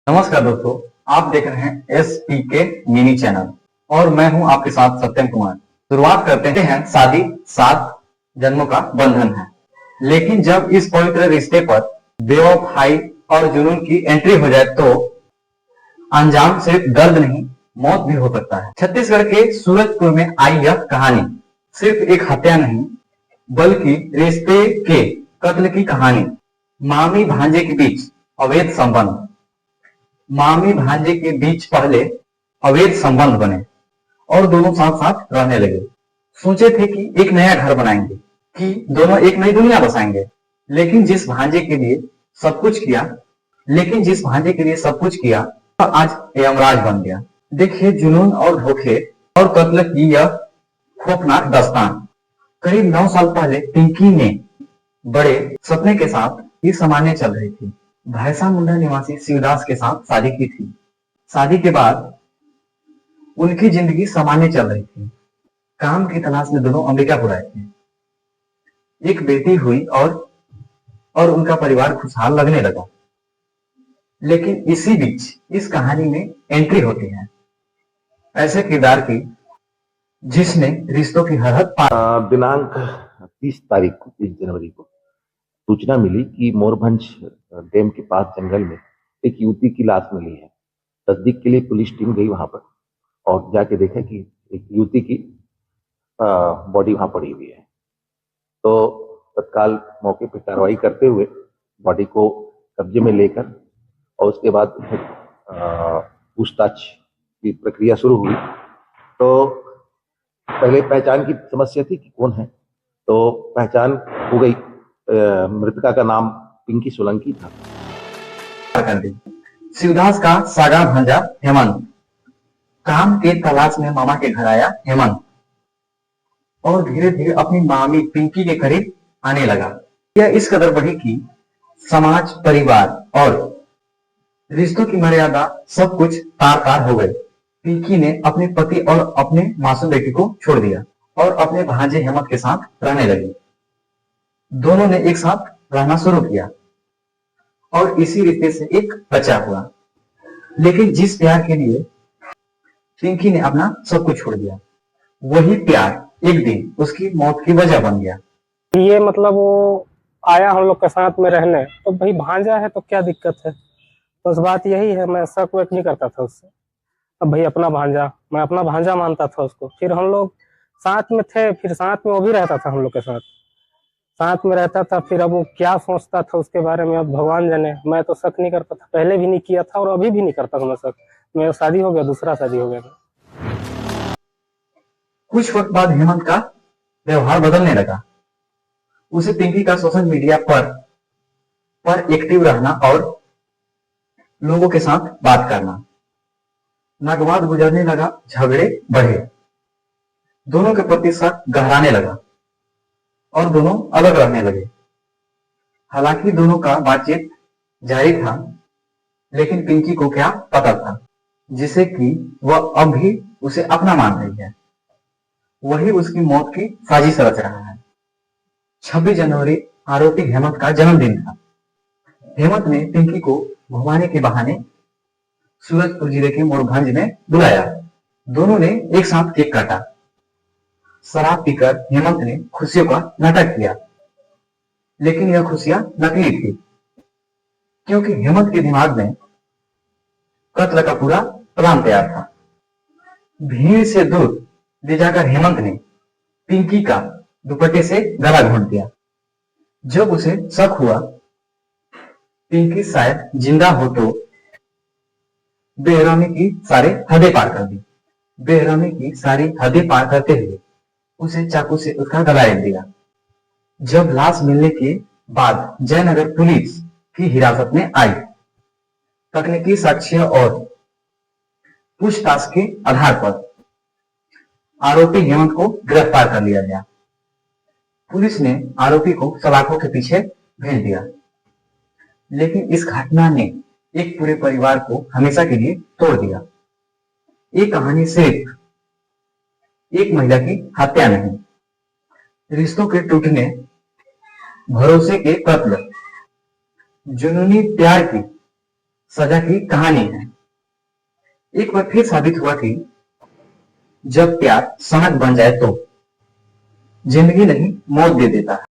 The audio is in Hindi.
नमस्कार दोस्तों, आप देख रहे हैं एस पी के मिनी चैनल और मैं हूं आपके साथ सत्यम कुमार। शुरुआत करते हैं। शादी 7 जन्मों का बंधन है, लेकिन जब इस पवित्र रिश्ते पर बेवफाई और जुनून की एंट्री हो जाए तो अंजाम सिर्फ दर्द नहीं, मौत भी हो सकता है। छत्तीसगढ़ के सूरजपुर में आई यह कहानी सिर्फ एक हत्या नहीं, बल्कि रिश्ते के कत्ल की कहानी। मामी भांजे के बीच अवैध संबंध। मामी भांजे के बीच पहले अवैध संबंध बने और दोनों साथ साथ रहने लगे। सोचे थे कि एक नया घर बनाएंगे, कि दोनों एक नई दुनिया बसाएंगे। लेकिन जिस भांजे के लिए सब कुछ किया वह आज यमराज बन गया। देखिए जुनून और धोखे और कत्ल की यह खौफनाक दास्तान। करीब 9 साल पहले पिंकी ने बड़े सपने के साथ ही सामान्य चल रही थी। भैंसा मुंडा निवासी शिवदास के साथ शादी की थी। शादी के बाद उनकी जिंदगी सामान्य चल रही थी। काम की तलाश में दोनों अमेरिका आए थे। एक बेटी हुई और उनका परिवार खुशहाल लगने लगा। लेकिन इसी बीच इस कहानी में एंट्री होती है ऐसे किरदार की जिसने रिश्तों की हर हद पार। दिनांक 30 तारीख को 30 जनवरी को सूचना मिली कि मोरभंज डैम के पास जंगल में एक युवती की लाश मिली है। तस्दीक के लिए पुलिस टीम गई वहां पर और जाके देखा कि एक युवती की बॉडी वहां पड़ी हुई है। तो तत्काल मौके पर कार्रवाई करते हुए बॉडी को कब्जे में लेकर और उसके बाद पूछताछ की प्रक्रिया शुरू हुई। तो पहले पहचान की समस्या थी कि कौन है, तो पहचान हो गई। मृतका का नाम पिंकी सोलंकी था। शिवदास का सागा भांजा हेमंत काम के तलाश में मामा के घर आया। हेमंत और धीरे धीरे अपनी मामी पिंकी के करीब आने लगा। यह इस कदर बढ़ी कि समाज, परिवार और रिश्तों की मर्यादा सब कुछ तार तार हो गई। पिंकी ने अपने पति और अपने मासूम बेटी को छोड़ दिया और अपने भांजे हेमंत के साथ रहने लगी। दोनों ने एक साथ रहना शुरू किया और इसी रिश्ते से एक बच्चा हुआ। लेकिन जिस प्यार के लिए पिंकी ने अपना सब कुछ छोड़ दिया, वही प्यार एक दिन उसकी मौत की वजह बन गया। ये मतलब वो आया हम लोग के साथ में रहने, तो भाई भांजा है तो क्या दिक्कत है। बस बात यही है, मैं शक वक नहीं करता था उससे। अब भाई अपना भांजा, मैं अपना भांजा मानता था उसको। फिर हम लोग साथ में थे, फिर साथ में वो भी रहता था, हम लोग के साथ में रहता था। फिर अब वो क्या सोचता था उसके बारे में अब भगवान जाने। मैं तो शक नहीं करता था, पहले भी नहीं किया था और अभी भी नहीं करता हूँ मैं शक। मेरा शादी हो गया, दूसरा शादी हो गया। कुछ वक्त बाद हेमंत का व्यवहार बदलने लगा। उसे पिंकी का सोशल मीडिया पर एक्टिव रहना और लोगों के साथ बात करना। नगवाद गुजरने लगा, झगड़े बढ़े, दोनों के प्रति शक गहराने लगा और दोनों अलग रहने लगे। हालांकि दोनों का बातचीत जारी था, लेकिन पिंकी को क्या पता था जिसे कि वह अब भी उसे अपना मान रही है। वही उसकी मौत की साजिश रच रहा है। 26 जनवरी आरोपी हेमंत का जन्मदिन था। हेमंत ने पिंकी को घुमाने के बहाने सूरजपुर जिले के मोरभंज में बुलाया। दोनों ने एक साथ केक काटा। शराब पीकर हेमंत ने खुशियों का नाटक किया, लेकिन यह खुशियां नकली थी, क्योंकि हेमंत के दिमाग में कत्ल का पूरा प्लान तैयार था। भीड़ से दूर ले जाकर हेमंत ने पिंकी का दुपट्टे से गला घोंट दिया। जब उसे शक हुआ पिंकी शायद जिंदा हो तो बेरहमी की सारी हदें पार कर दी। बेरहमी की सारी हदें पार करते हुए उसे चाकू से उसका गला रेत दिया। जब लाश मिलने के बाद जयनगर पुलिस की हिरासत में आई, तकनीकी साक्ष्य और पूछताछ के आधार पर आरोपी हेमंत को गिरफ्तार कर लिया गया। पुलिस ने आरोपी को सलाखों के पीछे भेज दिया, लेकिन इस घटना ने एक पूरे परिवार को हमेशा के लिए तोड़ दिया। ये कहानी सिर्फ एक महिला की हत्या नहीं, रिश्तों के टूटने, भरोसे के कत्ल, जुनूनी प्यार की सजा की कहानी है। एक बार फिर साबित हुआ कि जब प्यार सनक बन जाए तो जिंदगी नहीं मौत दे देता है।